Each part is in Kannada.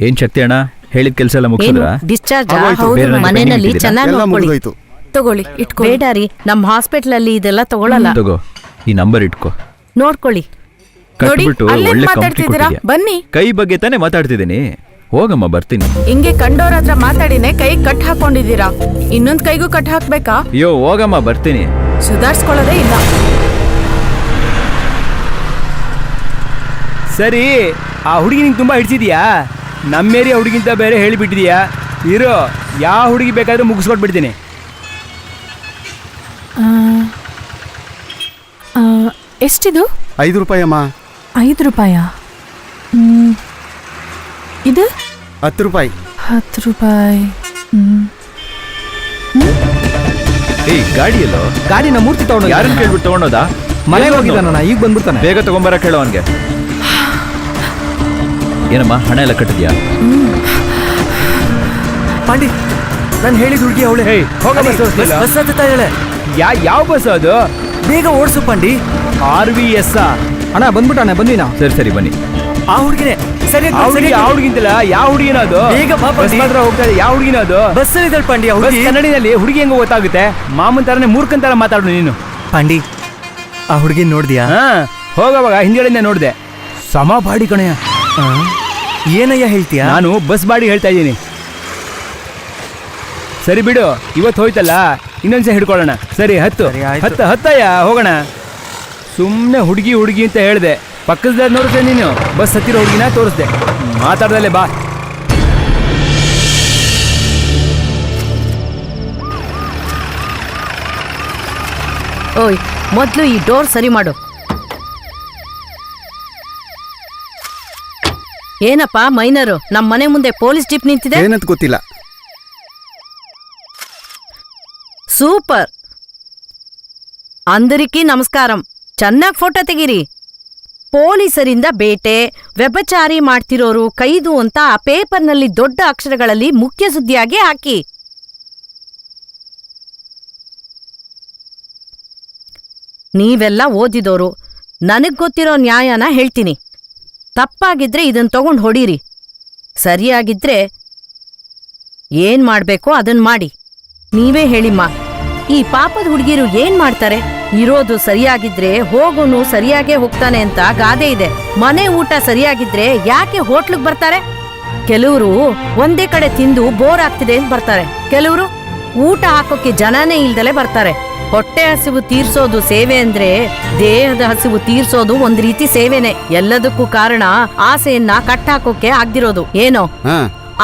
ಏನ್ ಶಕ್ತಿ ಅಣ್ಣ, ಹೇಳಿದ ಕೆಲಸ ಎಲ್ಲ ಮುಗಿಸಿದ್ರ? ಡಿಸ್ಚಾರ್ಜ್ ಆಗೋಯ್ತು. ಬೇರೆ ಮನೆಯಲ್ಲಿ ಏನ್ ಚೆನ್ನಾಗಿ ಎಲ್ಲ ನೋಡ್ಕೊಳ್ಳಿ. ಮುಗಿದೋಯ್ತು. ತಗೊಳ್ಳಿ ಇಟ್ಕೊಳ್ಳಿ. ಬೇಡ ರೀ, ನಮ್ಮ ಹಾಸ್ಪಿಟಲ್ ಅಲ್ಲಿ ಇದೆಲ್ಲ ತಗೊಳಲ್ಲ. ತಗೋ, ಈ ನಂಬರ್ ಇಟ್ಕೋ. ನೋಡ್ಕೊಳ್ಳಿ. ನೋಡಿ, ಕಟ್ಬಿಟ್ಟು ಅಲ್ಲೇನ್ ಒಳ್ಳೆ ಕಂಪ್ನಿ ಮಾತಾಡ್ತಿದ್ದೀರಾ? ಕೊಟ್ಟಿದ್ಯಾ. ಬನ್ನಿ. ಕೈ ಬಗ್ಗೆ ತಾನೇ ಮಾತಾಡ್ತಿದ್ದೀನಿ. ಹೋಗಮ್ಮ, ಬರ್ತೀನಿ. ಹಿಂಗೆ ಕಂಡೋರ್ ಹತ್ರ ಮಾತಾಡಿನೇ ಕೈ ಕಟ್ ಹಾಕೊಂಡಿದ್ದೀರಾ. ಇನ್ನೊಂದ್ ಕೈಗೂ ಕಟ್ ಹಾಕ್ಬೇಕಾ? ಅಯ್ಯೋ ಹೋಗಮ್ಮ, ಬರ್ತೀನಿ. ಸುಧಾರಿಸ್ಕೊಳ್ಳೋದೇ ಇಲ್ಲ. ಸರಿ, ಆ ಹುಡುಗಿ ನಿಂಗೆ ತುಂಬ ಹಿಡ್ಸಿದ್ಯಾ? ನಮ್ಮ ಏರಿಯಾ ಹುಡುಗಿಂತ ಬೇರೆ ಹೇಳಿಬಿಟ್ಟಿದ್ಯಾ? ಇರೋ, ಯಾವ ಹುಡುಗಿ ಬೇಕಾದರೂ ಮುಗಿಸ್ಕೊಟ್ಬಿಡ್ತೀನಿ. ಎಷ್ಟಿದು? 5 ರೂಪಾಯಿ ಅಮ್ಮ. 5 ರೂಪಾಯ? ಇದು 10 ರೂಪಾಯಿ. 10 ರೂಪಾಯಿ. ಏಯ್, ಗಾಡಿಯಲ್ಲೋ? ಗಾಡಿನ ಮೂರ್ತಿ ತಗೊಂಡು ಯಾರನ್ನ ಕೇಳ್ಬಿಟ್ಟು ತಗೊಂಡೋದಾ? ಮನೆಗೆ ಹೋಗಿದ್ದಾನ, ಈಗ ಬಂದ್ಬಿಡ್ತಾನೆ. ಬೇಗ ತಗೊಂಬರ ಕೇಳೋ ಅವನ್ಗೆ. ಏನಮ್ಮ, ಹಣ ಎಲ್ಲ ಕಟ್ಟಿದ್ಯಾ? ಪಾಂಡಿ, ನಾನು ಹೇಳಿದ ಹುಡುಗಿ ಅವಳೆ. ಹೋಗ, ಬಸ್ ಹತ್ತುತ್ತಾ ಹೇಳೆ. ಯಾವ ಬಸ್ ಅದು? ಬೇಗ ಓಡಿಸು ಪಾಂಡಿ. RVS ಅಣ್ಣ ಬಂದ್ಬಿಟ್ಟಣ್ಣ, ಬಂದ್ವಿ ನಾವು. ಸರಿ ಬನ್ನಿ. ಆ ಹುಡುಗಿನೇ. ಸರಿ, ಆ ಹುಡುಗಿಂತಲ್ಲ, ಯಾವ ಹುಡುಗಿನ ಅದು? ಬೇಗ ಬಸ್ ಮಾತ್ರ ಹೋಗ್ತಾ ಇದೆ. ಯಾವ ಹುಡುಗಿನ ಅದು? ಬಸ್ ಅಲ್ಲಿ ಪಾಂಡಿ. ಕನ್ನಡಿನಲ್ಲಿ ಹುಡುಗಿ ಹೆಂಗ ಗೊತ್ತಾಗುತ್ತೆ? ಮಾಮನ್ ತರನೇ ಮೂರ್ಖನ್ ತರ ಮಾತಾಡು ನೀನು. ಪಾಂಡಿ, ಆ ಹುಡುಗಿ ನೋಡ್ದಿಯಾ? ಹೋಗವಾಗ ಹಿಂದ್ಗಡೆಯಿಂದ ನೋಡ್ದೆ. ಸಮ ಬಾಡಿ ಕಣಯ್ಯ. ಏನಯ್ಯ ಹೇಳ್ತೀಯ? ನಾನು ಬಸ್ ಬಾಡಿ ಹೇಳ್ತಾ ಇದ್ದೀನಿ. ಸರಿ ಬಿಡು, ಇವತ್ತು ಹೋಯ್ತಲ್ಲ, ಇನ್ನೊಂದ್ಸಲ ಹಿಡ್ಕೊಳ್ಳೋಣ. ಸರಿ, ಹತ್ತಯ್ಯ, ಹೋಗೋಣ. ಸುಮ್ಮನೆ ಹುಡುಗಿ ಅಂತ ಹೇಳಿದೆ. ಪಕ್ಕದ ನೋಡಿದೆ ನೀನು, ಬಸ್ ಹತ್ತಿರೋ ಹುಡುಗಿನ ತೋರಿಸ್ದೆ. ಮಾತಾಡ್ದಲ್ಲೇ ಬಾ. ಓಯ್, ಮೊದ್ಲು ಈ ಡೋರ್ ಸರಿ ಮಾಡು. ಏನಪ್ಪ ಮೈನರು, ನಮ್ಮ ಮನೆ ಮುಂದೆ ಪೊಲೀಸ್ ಜೀಪ್ ನಿಂತಿದೆ. ಏನಂತ ಗೊತ್ತಿಲ್ಲ. ಸೂಪರ್. అందరికీ ನಮಸ್ಕಾರಂ. ಚೆನ್ನಾಗಿ ಫೋಟೋ ತೆಗೀರಿ. ಪೊಲೀಸರಿಂದ ಬೇಟೆ, ವ್ಯಭಿಚಾರಿ ಮಾಡ್ತಿರೋರು ಕೈದು ಅಂತ ಆ ಪೇಪರ್ನಲ್ಲಿ ದೊಡ್ಡ ಅಕ್ಷರಗಳಲ್ಲಿ ಮುಖ್ಯ ಸುದ್ದಿಯಾಗಿ ಹಾಕಿ. ನೀವೆಲ್ಲ ಓದಿದೋರು, ನನಗ್ ಗೊತ್ತಿರೋ ನ್ಯಾಯನ ಹೇಳ್ತೀನಿ. ತಪ್ಪಾಗಿದ್ರೆ ಇದನ್ ತಗೊಂಡ್ ಹೊಡೀರಿ, ಸರಿಯಾಗಿದ್ರೆ ಏನ್ ಮಾಡ್ಬೇಕೋ ಅದನ್ ಮಾಡಿ. ನೀವೇ ಹೇಳಿಮ್ಮ, ಈ ಪಾಪದ ಹುಡುಗಿರು ಏನ್ ಮಾಡ್ತಾರೆ? ಇರೋದು ಸರಿಯಾಗಿದ್ರೆ ಹೋಗೋನು ಸರಿಯಾಗೇ ಹೋಗ್ತಾನೆ ಅಂತ ಗಾದೆ ಇದೆ. ಮನೆ ಊಟ ಸರಿಯಾಗಿದ್ರೆ ಯಾಕೆ ಹೋಟ್ಲಿಗೆ ಬರ್ತಾರೆ? ಕೆಲವರು ಒಂದೇ ಕಡೆ ತಿಂದು ಬೋರ್ ಆಗ್ತಿದೆ ಅಂತ ಬರ್ತಾರೆ. ಕೆಲವರು ಊಟ ಹಾಕೋಕೆ ಜನನೇ ಇಲ್ದಲೆ ಬರ್ತಾರೆ. ಹೊಟ್ಟೆ ಹಸಿವು ತೀರ್ಸೋದು ಸೇವೆ ಅಂದ್ರೆ ದೇಹದ ಹಸಿವು ತೀರ್ಸೋದು ಒಂದ್ ರೀತಿ ಸೇವೆನೆ. ಎಲ್ಲದಕ್ಕೂ ಕಾರಣ ಆಸೆಯನ್ನ ಕಟ್ಟಾಕೋಕೆ ಆಗ್ದಿರೋದು. ಏನೋ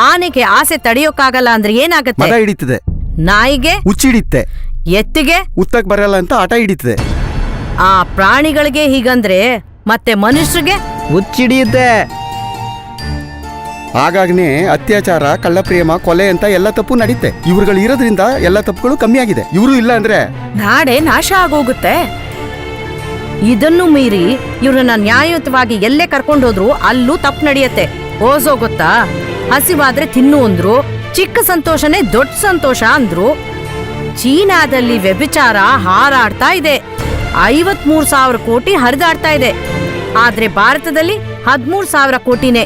ಆನೆಗೆ ಆಸೆ ತಡೆಯೋಕ್ಕಾಗಲ್ಲ ಅಂದ್ರೆ ಏನಾಗತ್ತೆ? ಮದ ಹಿಡಿತದೆ. ನಾಯಿಗೆ ಹುಚ್ಚಿಡಿತ್ತೆ. ಎತ್ತಿಗೆ ಉತ್ತಕ್ ಬರಲ್ಲ ಅಂತ ಆಟ ಹಿಡಿತದೆ. ಆ ಪ್ರಾಣಿಗಳಿಗೆ ಹೀಗಂದ್ರೆ ಮತ್ತೆ ಮನುಷ್ಯರಿಗೆ ಹುಚ್ಚಿಡಿಯುತ್ತೆ. ಆಗಾಗ್ನೇ ಅತ್ಯಾಚಾರ, ಕಳ್ಳಪ್ರೇಮ, ಕೊಲೆ ಅಂತ ಎಲ್ಲ ತಪ್ಪು ನಡೀತೆ. ಇವ್ರುಗಳು ಇರೋದ್ರಿಂದ ಎಲ್ಲ ತಪ್ಪುಗಳು ಕಮ್ಮಿ ಆಗಿದೆ. ಇವರು ಇಲ್ಲ ಅಂದ್ರೆ ನಾಡೆ ನಾಶ ಆಗೋಗುತ್ತೆ. ಇದನ್ನು ಮೀರಿ ಇವ್ರನ್ನ ನ್ಯಾಯಯುತವಾಗಿ ಎಲ್ಲೇ ಕರ್ಕೊಂಡೋದ್ರು ಅಲ್ಲೂ ತಪ್ಪು ನಡೆಯತ್ತೆ. ಓಸೋ ಗೊತ್ತಾ? ಹಸಿವಾದ್ರೆ ತಿನ್ನು ಅಂದ್ರು, ಚಿಕ್ಕ ಸಂತೋಷನೇ ದೊಡ್ಡ ಸಂತೋಷ ಅಂದ್ರು. ಚೀನಾದಲ್ಲಿ ವ್ಯಭಿಚಾರ ಹಾರಾಡ್ತಾ ಇದೆ. 53,000 ಕೋಟಿ ಹರಿದಾಡ್ತಾ ಇದೆ. ಆದ್ರೆ ಭಾರತದಲ್ಲಿ 13,000 ಕೋಟಿನೇ.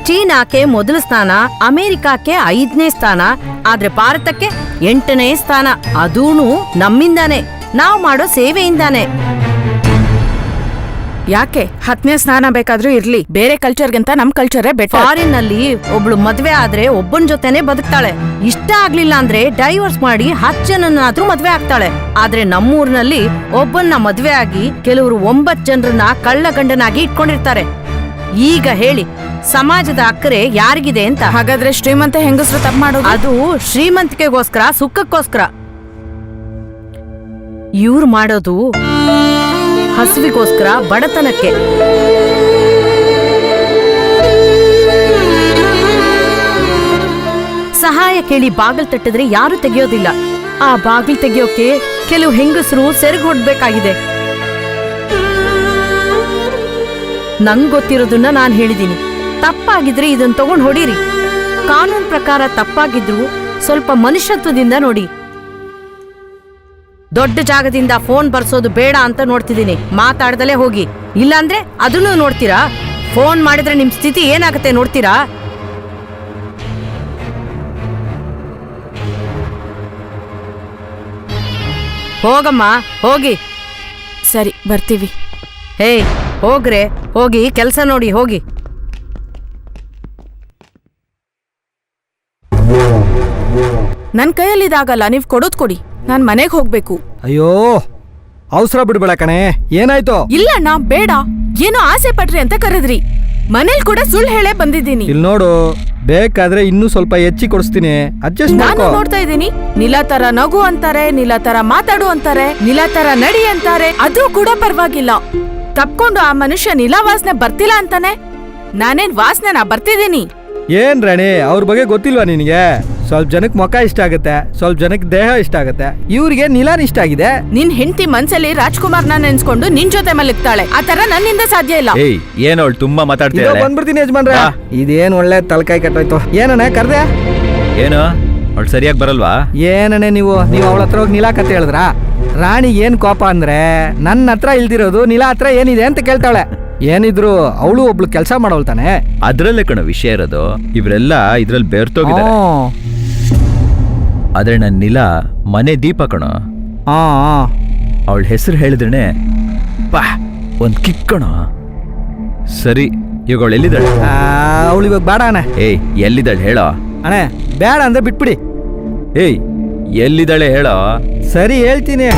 ಚೀನಾಕ್ಕೆ ಮೊದಲ ಸ್ಥಾನ, ಅಮೆರಿಕಕ್ಕೆ 5ನೇ ಸ್ಥಾನ, ಆದ್ರೆ ಭಾರತಕ್ಕೆ 8ನೇ ಸ್ಥಾನ. ಅದೂನು ನಮ್ಮಿಂದಾನೆ, ನಾವು ಮಾಡೋ ಸೇವೆಯಿಂದಾನೆ. ಯಾಕೆ 10ನೇ ಸ್ನಾನ ಬೇಕಾದ್ರೂ ಇರ್ಲಿ, ಬೇರೆ ಕಲ್ಚರ್ಗಿಂತ ನಮ್ ಕಲ್ಚರೇ ಬೆಟರ್. ಫಾರಿನ್ ನಲ್ಲಿ ಒಬ್ಳು ಮದ್ವೆ ಆದ್ರೆ ಒಬ್ಬನ ಜೊತೆನೆ ಬದುಕ್ತಾಳೆ. ಇಷ್ಟ ಆಗ್ಲಿಲ್ಲ ಅಂದ್ರೆ ಡೈವರ್ಸ್ ಮಾಡಿ 10 ಜನನಾದ್ರೂ ಮದ್ವೆ ಆಗ್ತಾಳೆ. ಆದ್ರೆ ನಮ್ಮೂರ್ನಲ್ಲಿ ಒಬ್ಬನ್ನ ಮದ್ವೆ ಆಗಿ ಕೆಲವರು 9 ಜನರನ್ನ ಕಳ್ಳ ಗಂಡನಾಗಿ ಇಟ್ಕೊಂಡಿರ್ತಾರೆ. ಈಗ ಹೇಳಿ, ಸಮಾಜದ ಅಕ್ಕರೆ ಯಾರಿಗಿದೆ ಅಂತ? ಹಾಗಾದ್ರೆ ಶ್ರೀಮಂತ ಹೆಂಗಸರು ತಪ್ಪು ಮಾಡೋದು? ಅದು ಶ್ರೀಮಂತಿಕೆಗೋಸ್ಕರ, ಸುಖಕ್ಕೋಸ್ಕರ. ಇವ್ರು ಮಾಡೋದು ಹಸುವಿಗೋಸ್ಕರ, ಬಡತನಕ್ಕೆ. ಸಹಾಯ ಕೇಳಿ ಬಾಗಿಲು ತಟ್ಟಿದ್ರೆ ಯಾರು ತೆಗೆಯೋದಿಲ್ಲ. ಆ ಬಾಗಿಲು ತೆಗೆಯೋಕೆ ಕೆಲವು ಹೆಂಗಸರು ಸೆರಗು ಹೊಡ್ಬೇಕಾಗಿದೆ. ನಂಗ್ ಗೊತ್ತಿರೋದನ್ನ ನಾನ್ ಹೇಳಿದೀನಿ. ತಪ್ಪಾಗಿದ್ರೆ ಇದನ್ನ ತಗೊಂಡ್ ಹೊಡೀರಿ. ಕಾನೂನು ಪ್ರಕಾರ ತಪ್ಪಾಗಿದ್ರು ಸ್ವಲ್ಪ ಮನುಷ್ಯತ್ವದಿಂದ ನೋಡಿ. ದೊಡ್ಡ ಜಾಗದಿಂದ ಫೋನ್ ಬರ್ಸೋದು ಬೇಡ ಅಂತ ನೋಡ್ತಿದ್ದೀನಿ. ಮಾತಾಡ್ದಲೇ ಹೋಗಿ, ಇಲ್ಲಾಂದ್ರೆ ಅದನ್ನೂ ನೋಡ್ತೀರಾ? ಫೋನ್ ಮಾಡಿದ್ರೆ ನಿಮ್ ಸ್ಥಿತಿ ಏನಾಗುತ್ತೆ ನೋಡ್ತೀರಾ? ಹೋಗಮ್ಮ ಹೋಗಿ. ಸರಿ ಬರ್ತೀವಿ. ಹೇಯ್ ಹೋಗ್ರೆ, ಹೋಗಿ ಕೆಲಸ ನೋಡಿ ಹೋಗಿ. ನನ್ ಕೈಯಲ್ಲಿ ಇದಾಗಲ್ಲ, ನೀವ್ ಕೊಡೋದ್ ಕೊಡಿ, ನಾನ್ ಮನೆಗ್ ಹೋಗ್ಬೇಕು. ಅಯ್ಯೋ ಅವಸರ ಬಿಡ್ಬೇಡ ಕಣೆ, ಏನಾಯ್ತು? ಇಲ್ಲಣ್ಣ ಬೇಡ, ಏನೋ ಆಸೆ ಪಟ್ರಿ ಅಂತ ಕರೆದ್ರಿ, ಮನೇಲಿ ಕೂಡ ಸುಳ್ಳು ಹೇಳೇ ಬಂದಿದ್ದೀನಿ. ಇಲ್ಲಿ ನೋಡು, ಬೇಕಾದ್ರೆ ಇನ್ನೂ ಸ್ವಲ್ಪ ಹೆಚ್ಚಿ ಕೊಡಿಸ್ತೀನಿ, ಅಡ್ಜಸ್ಟ್ ನಾನು ಮಾಡ್ಕೋ. ನೋಡ್ತಾ ಇದ್ದೀನಿ, ನಿಲಾ ತರ ನಗು ಅಂತಾರೆ, ನಿಲಾ ತರ ಮಾತಾಡು ಅಂತಾರೆ, ನಿಲಾ ತರ ನಡಿ ಅಂತಾರೆ, ಅದು ಕೂಡ ಪರವಾಗಿಲ್ಲ. ತಪ್ಕೊಂಡು ಆ ಮನುಷ್ಯ ನಿಲಾ ವಾಸನೆ ಬರ್ತಿಲ್ಲ ಅಂತಾನೆ. ನಾನೇನ್ ವಾಸನೆನಾ ಬರ್ತಿದ್ದೀನಿ? ಏನ್ ರಾಣಿ, ಅವ್ರ ಬಗ್ಗೆ ಗೊತ್ತಿಲ್ವಾ ನಿನಗೆ? ಸ್ವಲ್ಪ ಜನಕ್ಕೆ ಮುಖ ಇಷ್ಟ ಆಗುತ್ತೆ, ಸ್ವಲ್ಪ ಜನಕ್ಕೆ ದೇಹ ಇಷ್ಟ ಆಗುತ್ತೆ, ಇವ್ರಿಗೆ ನಿಲಾನ್ ಇಷ್ಟ ಆಗಿದೆ. ನಿನ್ ಹೆಂಡತಿ ಮನ್ಸಲ್ಲಿ ರಾಜ್ಕುಮಾರ್ನ ನೆನ್ಸ್ಕೊಂಡು ನಿನ್ ಜೊತೆ ಮಲಗ್ತಾಳೆ, ಆ ತರ ನನ್ನಿಂದ ಸಾಧ್ಯ ಇಲ್ಲ. ಏಯ್ ಏನು ಅವಳು ತುಂಬಾ ಇದೋ ಮಾತಾಡ್ತಿದ್ದಾಳೆ. ಬಂದ್ಬಿಡ್ತೀನಿ ಯಜಮಾನ್ರೆ. ಬಾ. ಇದೇನ್ ಒಳ್ಳೆ ತಲಕಾಯಿ ಕಟ್ಟೋಯ್ತು. ಏನಣ್ಣ ಕರ್ದೆ? ಏನು ಅವಳು ಸರಿಯಾಗಿ ಬರಲ್ವಾ? ಏನಣ್ಣ ನೀವು ಅವಳ ಹತ್ರ ಹೋಗಿ ನಿಲಾ ಕತೆ ಹೇಳಿದ್ರ? ರಾಣಿ ಏನ್ ಕೋಪ ಅಂದ್ರೆ ನನ್ನ ಹತ್ರ ಇಲ್ದಿರೋದು ನಿಲಾ ಹತ್ರ ಏನಿದೆ ಅಂತ ಕೇಳ್ತಾಳೆ. ಏನಿದ್ರು ಅವಳು ಒಬ್ಳು ಕೆಲಸ ಮಾಡೋಳು ತಾನೆ. ಅದ್ರಲ್ಲೇ ಕಣೋ ವಿಷಯ ಇರೋದು. ಇವರೆಲ್ಲ ಇದ್ರಲ್ಲಿ ಬೆರ್ತೋಗಿದ್ದಾರೆ. ಆದ್ರೆ ನನ್ನ ನಿಲಾ ಮನೆ ದೀಪ ಕಣೋ. ಅವಳ ಹೆಸರು ಹೇಳಿದ್ರೇನೆ ಬಾ ಒಂದ್ ಕಿಕ್ ಕಣೋ. ಸರಿ ಇವಾಗ ಅವಳು ಎಲ್ಲಿದ್ದಾಳೆ? ಅವಳು ಇವಾಗ ಬೇಡ ಅಣ್ಣ. ಏಯ್ ಎಲ್ಲಿದ್ದಾಳೆ ಹೇಳೋ. ಅಣ್ಣ ಬೇಡ ಅಂದ್ರೆ ಬಿಟ್ಬಿಡಿ. ಏಯ್ ಎಲ್ಲಿದ್ದಾಳೆ ಹೇಳೋ. ಸರಿ ಹೇಳ್ತೀನಿ.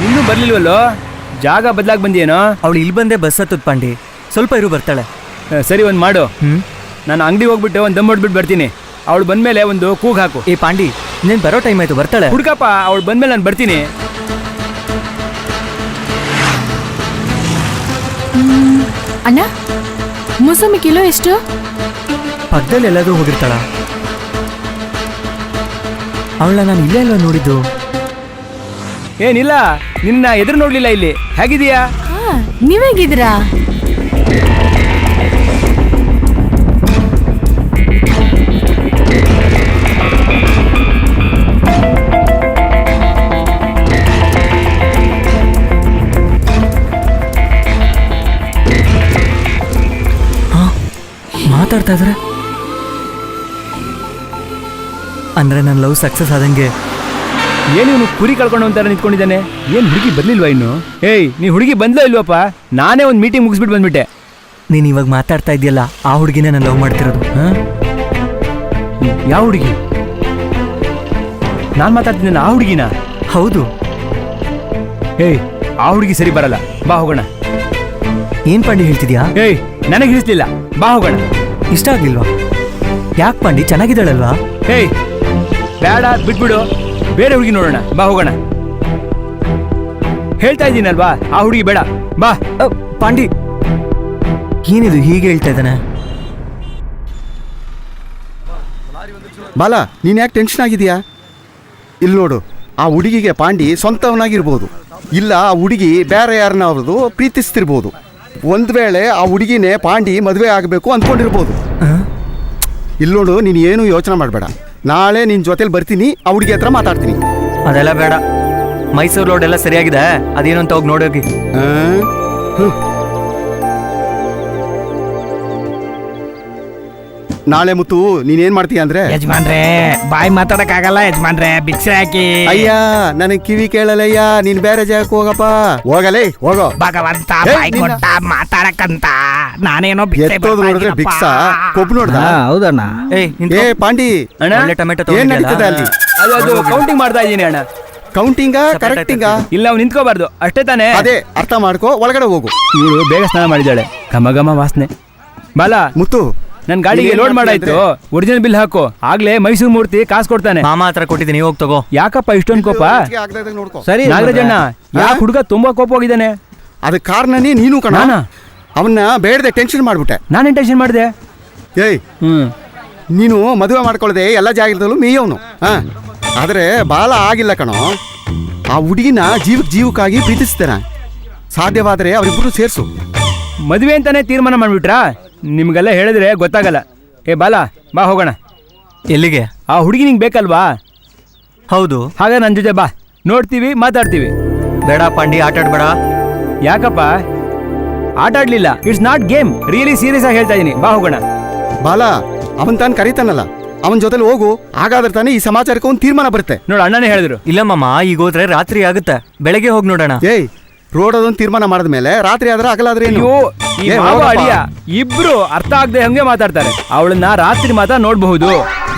ಇನ್ನೂ ಬರ್ಲಿಲ್ವಲ್ಲೋ? ಜಾಗ ಬದಲಾಗಿ ಬಂದಿಯೇನೋ? ಅವಳು ಇಲ್ಲಿ ಬಂದೆ ಬಸ್ ಹತ್ತದ ಪಾಂಡಿ, ಸ್ವಲ್ಪ ಇರು ಬರ್ತಾಳೆ. ಸರಿ ಒಂದು ಮಾಡು, ನಾನು ಅಂಗಡಿ ಹೋಗ್ಬಿಟ್ಟು ಒಂದು ದಮ್ ಹೊಡ್ಬಿಟ್ಟು ಬರ್ತೀನಿ. ಅವಳು ಬಂದ್ಮೇಲೆ ಒಂದು ಕೂಗ್ ಹಾಕು. ಏ ಪಾಂಡಿ, ನೀನ್ ಬರೋ ಟೈಮ್ ಆಯ್ತು, ಬರ್ತಾಳೆ. ಹುಡ್ಕಪ್ಪ, ಅವಳು ಬಂದ್ಮೇಲೆ ನಾನು ಬರ್ತೀನಿ. ಅಣ್ಣ ಮೂಸಂಬಿ ಕಿಲೋ ಎಷ್ಟು? ಪಕ್ಕದಲ್ಲಿ ಎಲ್ಲಾದ್ರೂ ಹೋಗಿರ್ತಾಳ. ಅವಳನ್ನ ನಾನು ಇಲ್ಲೇ ಅಲ್ವಾ ನೋಡಿದ್ದು. ಏನಿಲ್ಲ, ನಿನ್ನ ಎದುರು ನೋಡ್ಲಿಲ್ಲ ಇಲ್ಲಿ. ಹೇಗಿದೀಯಾ? ನೀವೇಗಿದ್ದೀರಾ? ಮಾತಾಡ್ತಾ ಇದ್ರೆ ಅಂದ್ರೆ ನನ್ನ ಲವ್ ಸಕ್ಸಸ್ ಆದಂಗೆ. ಏನು ಇವನು ಕುರಿ ಕಳ್ಕೊಂಡು ಅಂತಾರೆ ನಿಂತ್ಕೊಂಡಿದ್ದಾನೆ. ಏನು ಹುಡುಗಿ ಬರ್ಲಿಲ್ವಾ ಇನ್ನು? ಏಯ್ ನೀ ಹುಡುಗಿ ಬಂದ್ಲೋ ಇಲ್ವಪ್ಪ? ನಾನೇ ಒಂದು ಮೀಟಿಂಗ್ ಮುಗಿಸ್ಬಿಟ್ಟು ಬಂದ್ಬಿಟ್ಟೆ. ನೀನ್ ಇವಾಗ ಮಾತಾಡ್ತಾ ಇದೆಯಲ್ಲ, ಆ ಹುಡುಗಿನೇ ನಾನು ಲವ್ ಮಾಡ್ತಿರೋದು. ಯಾವ ಹುಡುಗಿ? ನಾನು ಮಾತಾಡ್ತಿದ್ದೇನೆ ಆ ಹುಡುಗಿನ? ಹೌದು. ಏಯ್ ಆ ಹುಡುಗಿ ಸರಿ ಬರಲ್ಲ, ಬಾ ಹೋಗೋಣ. ಏನ್ ಪಾಂಡಿ ಹೇಳ್ತಿದ್ಯಾ? ಏಯ್ ನನಗೆ ಹಿಡಿಸ್ಲಿಲ್ಲ, ಬಾ ಹೋಗೋಣ. ಇಷ್ಟ ಆಗ್ಲಿಲ್ವಾ? ಯಾಕೆ ಪಾಂಡಿ, ಚೆನ್ನಾಗಿದ್ದಾಳಲ್ವಾ? ಏಯ್ ಬೇಡ ಬಿಟ್ಬಿಡು, ಬೇರೆ ಹುಡುಗಿ ನೋಡೋಣ, ಬಾ ಹೋಗೋಣ. ಹೇಳ್ತಾ ಇದ್ದೀನಲ್ವಾ, ಆ ಹುಡುಗಿ ಬೇಡ, ಬಾ. ಪಾಂಡಿ ಏನಿದು ಹೀಗೆ ಹೇಳ್ತಾ ಇದ್ದಾನೆ? ಬಾಲ, ನೀನ್ ಯಾಕೆ ಟೆನ್ಷನ್ ಆಗಿದೀಯಾ? ಇಲ್ಲಿ ನೋಡು, ಆ ಹುಡುಗಿಗೆ ಪಾಂಡಿ ಸ್ವಂತವನಾಗಿರ್ಬೋದು, ಇಲ್ಲ ಆ ಹುಡುಗಿ ಬೇರೆ ಯಾರನ್ನ ಅವ್ರದ್ದು ಪ್ರೀತಿಸ್ತಿರ್ಬೋದು. ಒಂದ್ ವೇಳೆ ಆ ಹುಡುಗಿನೇ ಪಾಂಡಿ ಮದುವೆ ಆಗಬೇಕು ಅಂದ್ಕೊಂಡಿರ್ಬೋದು. ಇಲ್ಲಿ ನೋಡು, ನೀನು ಏನು ಯೋಚನೆ ಮಾಡಬೇಡ. ನಾಳೆ ನಿನ್ನ ಜೊತೆಲಿ ಬರ್ತೀನಿ, ಆ ಹುಡುಗಿ ಹತ್ರ ಮಾತಾಡ್ತೀನಿ. ಅದೆಲ್ಲ ಬೇಡ, ಮೈಸೂರು ರೋಡ್ ಎಲ್ಲ ಸರಿಯಾಗಿದೆ, ಅದೇನು ಅಂತ ಹೋಗಿ ನೋಡೋಗಿ. ನಾಳೆ ಮುತ್ತು ನೀನೇನ್ ಮಾಡ್ತೀಯ ಅಂದ್ರೆ, ಯಜಮಾನ್ರೆ ಬಾಯಿ ಮಾತಾಡಕ್ ಆಗಲ್ಲ ಯಜಮಾನ್ರೆ, ಭಿಕ್ಷೆ ಹಾಕಿ. ಅಯ್ಯ ನನಗೆ ಕಿವಿ ಕೇಳಲ್ಲಯ್ಯ, ನೀನ್ ಬೇರೆ ಜಾಗಕ್ಕೆ ಹೋಗಪ್ಪ. ಹೋಗಲೇ ಹೋಗೋ. ಭಗವಂತ ಏ, ಬಾಯಿ ನಿನ್ನ- ಕೊಟ್ಟ ಮಾತಾಡಕ್ಕಂತ ನಾನೇನೋ ಎತ್ತೋದು ನೋಡಿದ್ರೆ ಭಿಕ್ಷ, ಕೊಬ್ಬು ನೋಡ್ದ? ಹೌದಣ್ಣ. ಏ ಪಾಂಡಿ, ಅಣ್ಣ ಒಳ್ಳೆ ಟೊಮೆಟೊ ಏನ್ ನಡೀತದೆ ಅಲ್ಲಿ? ಅದು ಕೌಂಟಿಂಗ್ ಮಾಡ್ತಾ ಇದ್ದೀನಿ ಅಣ್ಣ. ಕೌಂಟಿಂಗ ಕರೆಕ್ಟಿಂಗ? ಇಲ್ಲ ಅವ್ನು ನಿಂತ್ಕೋಬಾರ್ದು ಅಷ್ಟೇ ತಾನೇ. ಅದೇ ಅರ್ಥ ಮಾಡ್ಕೋ, ಒಳಗಡೆ ಹೋಗು. ಇವಳು ಬೇಗ ಸ್ನಾನ ಮಾಡಿದ್ದಾಳೆ, ಘಮ ಘಮ ವಾಸನೆ. ಬಾಲ, ಮುತ್ತು ನನ್ ಗಾಡಿಗೆ ಏನ್ ಲೋಡ್ ಮಾಡ್ತಾ ಮಾಡಾಯ್ತು, ಒರಿಜಿನಲ್ ಬಿಲ್ ಹಾಕು, ಆಗ್ಲೇ ಮೈಸೂರು ಮೂರ್ತಿ ಕಾಸು ಕೊಡ್ತಾನೆ. ಮಾಮ ಹತ್ರ ಕೊಟ್ಟಿದ್ದೀನಿ, ಹೋಗಿ ತಗೋ. ಯಾಕಪ್ಪ ಇಷ್ಟೊಂದು ಕೋಪ? ಆಗ್ದಾಗ ನೋಡ್ಕೋ. ಸರಿ ನಾಗರಾಜಣ್ಣ, ಹಾ? ಯಾಕೆ ಹುಡುಗ ತುಂಬಾ ಕೋಪ ಹೋಗಿದ್ದಾನೆ? ಅದ ಕಾರಣನೇ ನೀನು ಕಣ. ನಾನಾ? ಅವನ್ನ ಬೇಡದೆ ಟೆನ್ಷನ್ ಮಾಡ್ಬಿಟ್ಟೆ. ನಾನೇನ್ ಟೆನ್ಷನ್ ಮಾಡಿದೆ? ಏಯ್, ಹ್ಮ್ ನೀನು ಮದುವೆ ಮಾಡ್ಕೊಳ್ಳದೆ ಎಲ್ಲ ಜಾಗದಲ್ಲೂ ಮೇಯವನು. ಆದ್ರೆ ಬಾಲ ಆಗಿಲ್ಲ ಕಣೋ. ಆ ಹುಡುಗಿನ ಜೀವಕ್ಕಾಗಿ ಪ್ರೀತಿಸ್ತೇನೆ. ಸಾಧ್ಯವಾದರೆ ಅವರಿಬ್ಬರು ಸೇರ್ಸು. ಮದುವೆ ಅಂತಾನೆ ತೀರ್ಮಾನ ಮಾಡ್ಬಿಟ್ರಾ? ನಿಮ್ಗೆಲ್ಲ ಹೇಳಿದ್ರೆ ಗೊತ್ತಾಗಲ್ಲ. ಏ ಬಾಲ, ಬಾ ಹೋಗೋಣ. ಎಲ್ಲಿಗೆ? ಆ ಹುಡುಗಿ ನಿಂಗೆ ಬೇಕಲ್ವಾ? ಹೌದು. ಹಾಗ ನನ್ನ ಜೊತೆ ಬಾ, ನೋಡ್ತೀವಿ, ಮಾತಾಡ್ತೀವಿ. ಬೇಡ ಪಾಂಡಿ ಆಟ ಆಡ್ಬೇಡ. ಯಾಕಪ್ಪ ಆಟ ಆಡ್ಲಿಲ್ಲ? It's not game. Really serious ಆಗಿ ಹೇಳ್ತಾ ಇದೀನಿ. ಬಾ ಹೋಗೋಣ. ಬಾಲ, ಅವನ್ ತಾನು ಕರೀತಾನಲ್ಲ, ಅವನ ಜೊತೆಲಿ ಹೋಗು. ಹಾಗಾದ್ರೆ ತಾನೇ ಈ ಸಮಾಚಾರಕ್ಕೆ ಒಂದು ತೀರ್ಮಾನ ಬರುತ್ತೆ. ನೋಡು, ಅಣ್ಣನೇ ಹೇಳಿದ್ರು. ಇಲ್ಲ ಮಾಮ, ಈಗ ಹೋದ್ರೆ ರಾತ್ರಿ ಆಗುತ್ತೆ, ಬೆಳಗ್ಗೆ ಹೋಗಿ ನೋಡೋಣ. ಏಯ್, ರೋಡ್ ಅದೊಂದು ತೀರ್ಮಾನ ಮಾಡಿದ್ಮೇಲೆ ರಾತ್ರಿ ಆದ್ರೆ ಹಗಲಾದ್ರೆ ಏನು? ಅಯ್ಯೋ, ಈ ಏ, ಮಾವ ಹೋಗಪ್ಪ. ಅಳಿಯ ಇಬ್ರು ಅರ್ಥ ಆಗದೆ ಹಂಗೆ ಮಾತಾಡ್ತಾರೆ. ಅವಳನ್ನ ರಾತ್ರಿ ಮಾತ್ರ ನೋಡ್ಬಹುದು.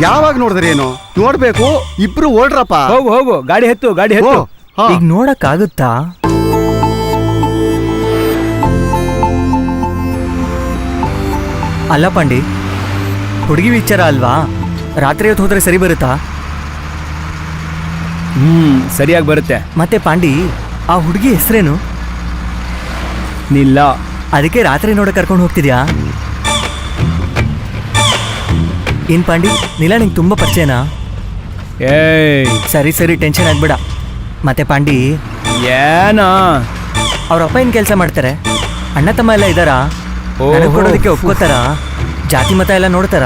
ಯಾವಾಗ ನೋಡಿದ್ರೆ ಏನು? ನೋಡ್ಬೇಕು, ಇಬ್ರು ಓಡ್ರಪ್ಪ. ಹೋಗು ಹೋಗು, ಗಾಡಿ ಹತ್ತು, ಗಾಡಿ ಓ, ಹತ್ತು. ಹಾ. ಈಗ ನೋಡಕ್ ಆಗುತ್ತಾ? ಅಲ್ಲ ಪಾಂಡಿ, ಹುಡುಗಿ ವಿಚಾರ ಅಲ್ವಾ? ರಾತ್ರಿ ಹೊತ್ತು ಹೋದ್ರೆ ಸರಿ ಬರುತ್ತಾ? ಸರಿಯಾಗಿ ಬರುತ್ತೆ. ಮತ್ತೆ ಪಾಂಡಿ, ಆ ಹುಡುಗಿ ಹೆಸರೇನು? ನಿಲ್ಲ. ಅದಕ್ಕೆ ರಾತ್ರಿ ನೋಡಕ್ ಕರ್ಕೊಂಡು ಹೋಗ್ತಿದ್ಯಾ? ಏನ್ ಪಾಂಡಿ, ನಿಲ್ಲ ನಿಂಗೆ ತುಂಬಾ ಪರಿಚಯನಾ? ಏಯ್, ಸರಿ ಸರಿ, ಟೆನ್ಷನ್ ಆಗ್ಬೇಡ. ಮತ್ತೆ ಪಾಂಡಿ, ಏನಾ? ಅವ್ರ ಅಪ್ಪ ಏನ್ ಕೆಲಸ ಮಾಡ್ತಾರೆ? ಅಣ್ಣ ತಮ್ಮ ಎಲ್ಲ ಇದ್ದಾರಾ? ನನಗ್ ಕೊಡೋದಕ್ಕೆ ಒಪ್ಕೋತಾರ? ಜಾತಿ ಮತ ಎಲ್ಲ ನೋಡ್ತಾರ?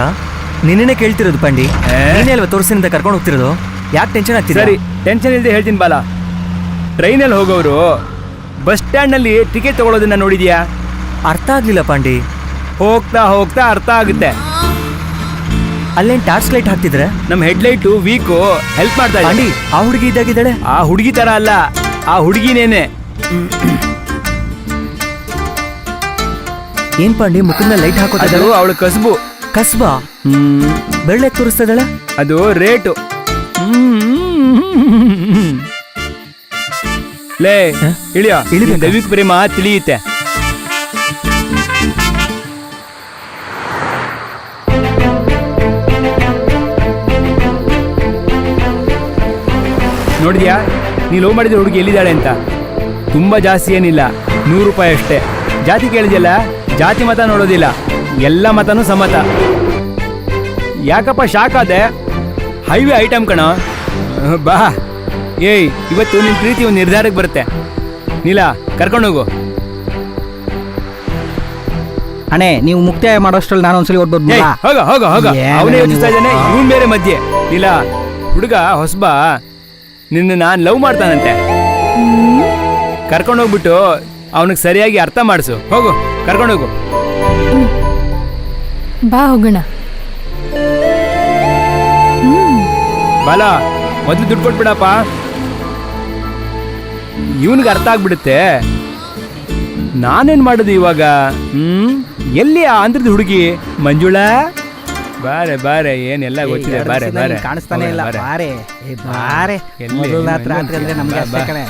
ನಿನ್ನೆ ಕೇಳ್ತಿರೋದು ಪಾಂಡಿ. ನೀನೇ ಅಲ್ವಾ ತೋರಿಸಿನಿಂದ ಕರ್ಕೊಂಡು ಹೋಗ್ತಿರೋದು? ಯಾಕೆ ಟೆನ್ಷನ್ ಆಗ್ತಿದೆ? ಸರಿ, ಟೆನ್ಷನ್ ಇಲ್ಲದೆ ಹೇಳ್ತೀನಿ ಬಾಲ. ಟ್ರೈನಲ್ಲಿ ಹೋಗೋರು ಬಸ್ ಸ್ಟ್ಯಾಂಡ್ನಲ್ಲಿ ಟಿಕೆಟ್ ತಗೊಳ್ಳೋದನ್ನ ನೋಡಿದ್ಯಾ? ಅರ್ಥ ಆಗ್ಲಿಲ್ಲ ಪಾಂಡಿ. ಹೋಗ್ತಾ ಹೋಗ್ತಾ ಅರ್ಥ ಆಗುತ್ತೆ. ಅಲ್ಲೇನ್ ಟಾರ್ಚ್ ಲೈಟ್ ಹಾಕ್ತಿದ್ರೆ? ನಮ್ಮ ಹೆಡ್ಲೈಟು ವೀಕು ಹೆಲ್ಪ್ ಮಾಡ್ತಾ ಇದೆ. ಪಾಂಡಿ, ಆ ಹುಡುಗಿ ಇದ್ದಾಗಿದ್ದಾಳೆ? ಆ ಹುಡುಗಿ ತರ ಅಲ್ಲ, ಆ ಹುಡುಗಿನೇನೆ. ಏನ್ ಪಾಂಡಿ, ಮುಖದ ಲೈಟ್ ಹಾಕೋದು? ಅದು ಅವಳ ಕಸಬು. ಕಸ್ಬಾ? ಬೆಳ್ಳೆ ತೋರಿಸ್ತಾ ಇದ್ದಾಳೆ? ಅದು ರೇಟು. ಲೇ ಇಳಿಯ, ಇಳಿಬೇಕಾ? ದೈವಿಕ ಪ್ರೇಮ ತಿಳಿಯುತ್ತೆ. ನೋಡಿದ್ಯಾ ನೀ ಲವ್ ಮಾಡಿದ ಹುಡುಗಿ ಎಲ್ಲಿದ್ದಾಳೆ ಅಂತ? ತುಂಬಾ ಜಾಸ್ತಿ ಏನಿಲ್ಲ, 100 ರೂಪಾಯಿ ಅಷ್ಟೇ. ಜಾತಿ ಕೇಳಿದ್ಯಲ್ಲ, ಜಾತಿ ಮತ ನೋಡೋದಿಲ್ಲ, ಎಲ್ಲ ಮತನೂ ಸಮ್ಮತ. ಯಾಕಪ್ಪ ಶಾಕ್ ಆದೆ? ಹೈವೇ ಐಟಮ್ ಕಣ. ಬಾ. ಏಯ್, ಇವತ್ತು ನಿನ್ನ ಪ್ರೀತಿ ಒಂದು ನಿರ್ಧಾರಕ್ಕೆ ಬರುತ್ತೆ. ನೀಲ, ಕರ್ಕೊಂಡೋಗು. ಅಣ್ಣೆ, ನೀವು ಮುಕ್ತಾಯ ಮಾಡೋಷ್ಟ್ರಲ್ಲಿ ನಾನು ಒಂದ್ಸಲಿ ಓದ್ಬೋದು. ಏಯ್, ಹೋಗ ಹೋಗ ಹೋಗ. ಏನ್ ಅವನೇ ನೀವು? ಯೋಚಿಸ್ತಾ ಇದ್ದಾನೆ, ಇವನ್ ಬೇರೆ ಮಧ್ಯೆ. ನೀಲ, ಹುಡುಗ ಹೊಸಬಾ, ನಿನ್ನ ನಾನು ಲವ್ ಮಾಡ್ತಾನಂತೆ. ಕರ್ಕೊಂಡೋಗ್ಬಿಟ್ಟು ಅವನಿಗೆ ಸರಿಯಾಗಿ ಅರ್ಥ ಮಾಡಿಸು. ಹೋಗು, ಕರ್ಕೊಂಡೋಗು. ಬಾ ಹೋಗೋಣ. ಬಾಲ, ಮೊದಲು ದುಡ್ಡು ಕೊಟ್ಬಿಡಪ್ಪ. ಇವನಿಗೆ ಅರ್ಥ ಆಗ್ಬಿಡುತ್ತೆ. ನಾನೇನ್ ಮಾಡುದು ಇವಾಗ? ಎಲ್ಲಿ ಆ ಆಂಧ್ರದ ಹುಡುಗಿ ಮಂಜುಳಾ? ಬಾರೆ ಬಾರೆ, ಏನೆಲ್ಲ ಗೊತ್ತಿದೆ. ಬಾರೆ ಬಾರೆ, ಕಾಣಿಸ್ತಾನೆ ಇಲ್ಲ. ಬಾರೆ. ಬಾರೆ ಏ ಬಾರೆ. ಎಲ್ಲಿ? ಮೊದಲ ರಾತ್ರಿ ಅಂದ್ರೆ ನಮ್ಗೆ ಅಷ್ಟೇ ಕಣೆ.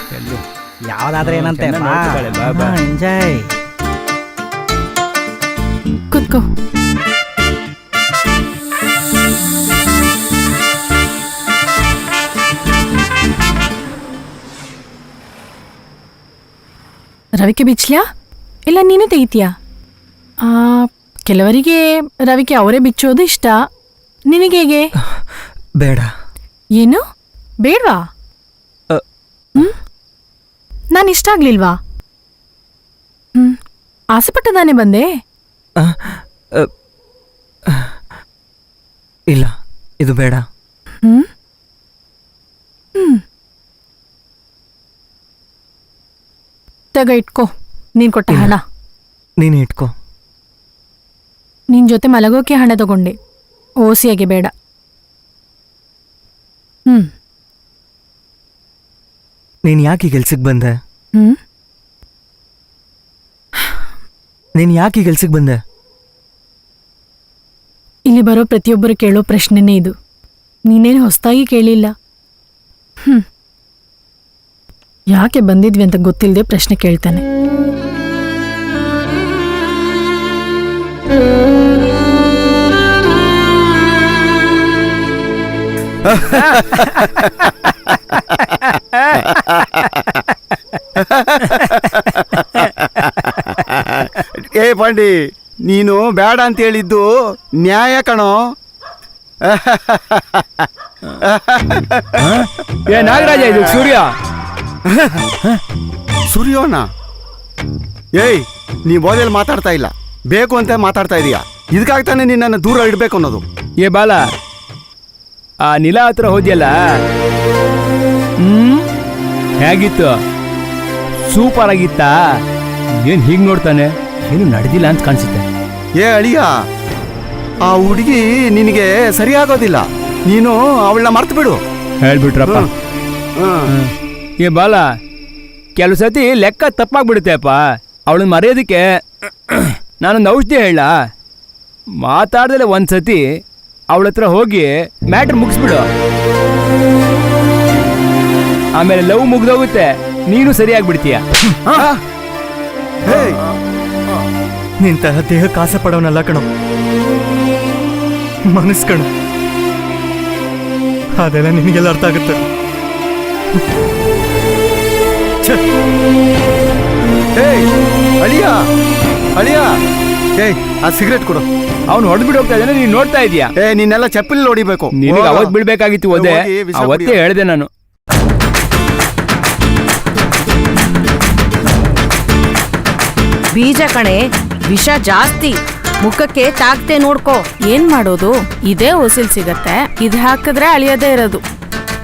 ಯಾವ್ದಾದ್ರೆ ಏನಂತೆ. ಚೆನ್ನಾಗ್ ನೋಡ್ಕೊಳೆ, ಬಾ, ಬಾ. ಎಂಜಾಯ್. ಕುತ್ಕೋ. ರವಿಕೆ ಬಿಚ್ಚಲ್ಯಾ ಇಲ್ಲ ನೀನು ತೆಗಿತೀಯಾ? ಕೆಲವರಿಗೆ ರವಿಕೆ ಅವರೇ ಬಿಚ್ಚೋದು ಇಷ್ಟ. ನಿನಗೇಗೆ? ಬೇಡ. ಏನು ಬೇಡ್ವಾ? ಅ. ನಾನು ಇಷ್ಟ ಆಗ್ಲಿಲ್ವಾ? ಆಸೆಪಟ್ಟದಾನೆ ಬಂದೆ. ಇಲ್ಲ, ಇದು ಬೇಡ. ತಗ ಇಟ್ಕೋ, ನೀನ್ ಕೊಟ್ಟ ಹಣ. ನೀನು ಇಟ್ಕೋ. ನಿನ್ ಜೊತೆ ಮಲಗೋಕೆ ಹಣ ತಗೊಂಡೆ, ಓಸಿಯಾಗೆ ಬೇಡ. ನೀನು ಯಾಕೆ ಕೆಲ್ಸಕ್ಕೆ ಬಂದೆ? ಹ್ಮ್ ನೀನು ಯಾಕೆ ಕೆಲ್ಸಕ್ಕೆ ಬಂದೆ? ಇಲ್ಲಿ ಬರೋ ಪ್ರತಿಯೊಬ್ಬರು ಕೇಳೋ ಪ್ರಶ್ನೆನೇ ಇದು. ನೀನೇನು ಹೊಸದಾಗಿ ಕೇಳಿಲ್ಲ. ಯಾಕೆ ಬಂದಿದ್ವಿ ಅಂತ ಗೊತ್ತಿಲ್ಲದೆ ಪ್ರಶ್ನೆ ಕೇಳ್ತಾನೆ. ಏ ಪಾಂಡಿ, ನೀನು ಬೇಡ ಅಂತ ಹೇಳಿದ್ದು ನ್ಯಾಯ ಕಣೋ. ಏ ನಾಗರಾಜ, ಇದು ಸೂರ್ಯ. ಸೂರ್ಯೋನ? ಏಯ್, ನೀ ಬೋಧೆಯಲ್ಲಿ ಮಾತಾಡ್ತಾ ಇಲ್ಲ, ಬೇಕು ಅಂತ ಮಾತಾಡ್ತಾ ಇದೀಯಾ. ಇದಕ್ಕಾಗ್ತಾನೆ ನಿನ್ನನ್ನು ದೂರ ಇಡಬೇಕು ಅನ್ನೋದು. ಏ ಬಾಲ, ಆ ನಿಲ ಹತ್ರ ಹೋದ್ಯಲ್ಲ, ಹೇಗಿತ್ತು? ಸೂಪರ್ ಆಗಿತ್ತಾ? ಏನ್ ಹೀಗ್ ನೋಡ್ತಾನೆ? ಏನು ನಡೆದಿಲ್ಲ ಅಂತ ಕಾಣಿಸುತ್ತೆ. ಏ ಅಳಿಯ, ಆ ಹುಡುಗಿ ನಿನಗೆ ಸರಿಯಾಗೋದಿಲ್ಲ. ನೀನು ಅವಳನ್ನ ಮರ್ತು ಬಿಡು. ಹೇಳ್ಬಿಟ್ರಪ್ಪ. ಏ ಬಾಲ, ಕೆಲವು ಸತಿ ಲೆಕ್ಕ ತಪ್ಪಾಗ್ಬಿಡುತ್ತೆಪ್ಪ. ಅವಳನ್ನ ಮರೆಯೋದಕ್ಕೆ ನಾನೊಂದು ಔಷಧಿ ಹೇಳ. ಮಾತಾಡ್ದಲೆ ಒಂದ್ಸತಿ ಅವಳ ಹತ್ರ ಹೋಗಿ ಮ್ಯಾಟ್ರ್ ಮುಗಿಸ್ಬಿಡು. ಆಮೇಲೆ ಲವ್ ಮುಗ್ದೋಗುತ್ತೆ, ನೀನು ಸರಿಯಾಗ್ಬಿಡ್ತೀಯ. ನಿಂತಹ ದೇಹಕ್ಕೆ ಆಸೆ ಪಡೋನಲ್ಲ ಕಣೋ, ಮನಸ್ ಕಣೋ. ಅದೆಲ್ಲ ನಿನಗೆಲ್ಲ ಅರ್ಥ ಆಗುತ್ತೆ. ಅಳಿಯ ಅಳಿಯ, ಏಯ್ ಆ ಸಿಗರೇಟ್ ಕೊಡು. ಅವ್ನು ಹೊಡೆದ್ಬಿಟ್ಟು ಹೋಗ್ತಾ ಇದ್ದಾನೆ, ನೀನು ನೋಡ್ತಾ ಇದೀಯಾ? ನೀನೆಲ್ಲ ಚಪ್ಪಲಿ ಹೊಡಿಬೇಕು. ನಿನಗೆ ಅವತ್ತು ಬಿಡ್ಬೇಕಾಗಿತ್ತು. ಓದೆ ಅವತ್ತೇ ಹೇಳಿದೆ ನಾನು. ಬೀಜ ಕಣೆ, ವಿಷ ಜಾಸ್ತಿ, ಮುಖಕ್ಕೆ ತಾಕ್ತೆ ನೋಡ್ಕೋ. ಏನ್ ಮಾಡೋದು? ಇದೇ ಹೊಸಿಲ್ ಸಿಗತ್ತೆ, ಇದ್ ಹಾಕಿದ್ರೆ ಅಳಿಯದೇ ಇರೋದು.